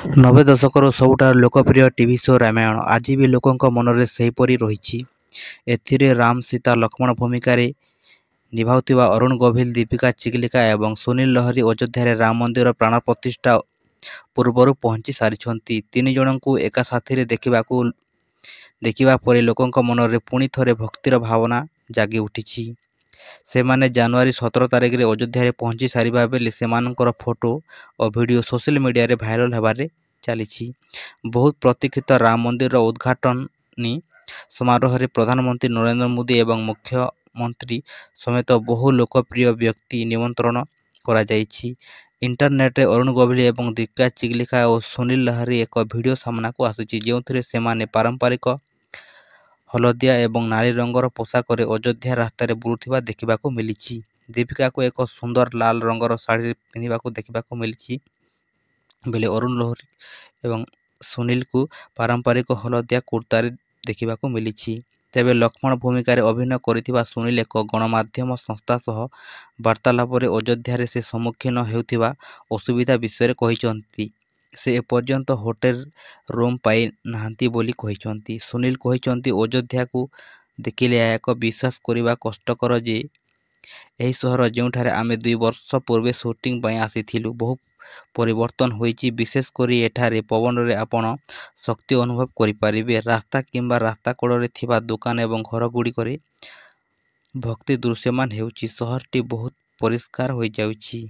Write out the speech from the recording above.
ନବେ ଦଶକର ସବୁଠାରୁ ଲୋକପ୍ରିୟ ଟିଭି ଶୋ ରାମାୟଣ ଆଜି ବି ଲୋକଙ୍କ ମନରେ ସେହିପରି ରହିଛି। ଏଥିରେ ରାମ, ସୀତା, ଲକ୍ଷ୍ମଣ ଭୂମିକାରେ ନିଭାଉଥିବା ଅରୁଣ ଗୋଭିଲ, ଦୀପିକା ଚିଗଲିକା ଏବଂ ସୁନୀଲ ଲହରୀ ଅଯୋଧ୍ୟାରେ ରାମ ମନ୍ଦିର ପ୍ରାଣ ପ୍ରତିଷ୍ଠା ପୂର୍ବରୁ ପହଞ୍ଚି ସାରିଛନ୍ତି। ତିନି ଜଣଙ୍କୁ ଏକା ସାଥିରେ ଦେଖିବା ପରେ ଲୋକଙ୍କ ମନରେ ପୁଣି ଥରେ ଭକ୍ତିର ଭାବନା ଜାଗି ଉଠିଛି। ସେମାନେ ଜାନୁଆରୀ 17 ତାରିଖରେ ଅଯୋଧ୍ୟାରେ ପହଞ୍ଚି ସାରିବା ବେଳେ ସେମାନଙ୍କର ଫଟୋ ଓ ଭିଡ଼ିଓ ସୋସିଆଲ ମିଡ଼ିଆରେ ଭାଇରାଲ ହେବାରେ ଚାଲିଛି। ବହୁତ ପ୍ରତୀକ୍ଷିତ ରାମ ମନ୍ଦିରର ଉଦ୍ଘାଟନୀ ସମାରୋହରେ ପ୍ରଧାନମନ୍ତ୍ରୀ ନରେନ୍ଦ୍ର ମୋଦି ଏବଂ ମୁଖ୍ୟମନ୍ତ୍ରୀ ସମେତ ବହୁ ଲୋକପ୍ରିୟ ବ୍ୟକ୍ତି ନିମନ୍ତ୍ରଣ କରାଯାଇଛି। ଇଣ୍ଟରନେଟରେ ଅରୁଣ ଗୋଭିଲ ଏବଂ ଦୀପିକା ଚିଗଲିକା ଓ ସୁନୀଲ ଲହରୀ ଏକ ଭିଡ଼ିଓ ସାମ୍ନାକୁ ଆସିଛି, ଯେଉଁଥିରେ ସେମାନେ ପାରମ୍ପରିକ ହଳଦିଆ ଏବଂ ନାଲି ରଙ୍ଗର ପୋଷାକରେ ଅଯୋଧ୍ୟା ରାସ୍ତାରେ ବୁଲୁଥିବା ଦେଖିବାକୁ ମିଳିଛି। ଦୀପିକାକୁ ଏକ ସୁନ୍ଦର ଲାଲ ରଙ୍ଗର ଶାଢ଼ୀ ପିନ୍ଧିବାକୁ ଦେଖିବାକୁ ମିଳିଛି ବେଳେ ଅରୁଣ ଲହରୀ ଏବଂ ସୁନୀଲଙ୍କୁ ପାରମ୍ପରିକ ହଳଦିଆ କୁର୍ତ୍ତାରେ ଦେଖିବାକୁ ମିଳିଛି। ତେବେ ଲକ୍ଷ୍ମଣ ଭୂମିକାରେ ଅଭିନୟ କରିଥିବା ସୁନୀଲ ଏକ ଗଣମାଧ୍ୟମ ସଂସ୍ଥା ସହ ବାର୍ତ୍ତାଳାପରେ ଅଯୋଧ୍ୟାରେ ସେ ସମ୍ମୁଖୀନ ହେଉଥିବା ଅସୁବିଧା ବିଷୟରେ କହିଛନ୍ତି। ସେ ଏପର୍ଯ୍ୟନ୍ତ ହୋଟେଲ ରୁମ୍ ପାଇ ନାହାନ୍ତି ବୋଲି କହିଛନ୍ତି। ସୁନୀଲ କହିଛନ୍ତି, ଅଯୋଧ୍ୟାକୁ ଦେଖିଲେ ଏହା ଏକ ବିଶ୍ୱାସ କରିବା କଷ୍ଟକର ଯେ ଏହି ସହର ଯେଉଁଠାରେ ଆମେ 2 ବର୍ଷ ପୂର୍ବେ ସୁଟିଂ ପାଇଁ ଆସିଥିଲୁ ବହୁ ପରିବର୍ତ୍ତନ ହୋଇଛି। ବିଶେଷ କରି ଏଠାରେ ପବନରେ ଆପଣ ଶକ୍ତି ଅନୁଭବ କରିପାରିବେ। ରାସ୍ତା କିମ୍ବା ରାସ୍ତା କଡ଼ରେ ଥିବା ଦୋକାନ ଏବଂ ଘରଗୁଡ଼ିକରେ ଭକ୍ତି ଦୃଶ୍ୟମାନ ହେଉଛି। ସହରଟି ବହୁତ ପରିଷ୍କାର ହୋଇଯାଉଛି।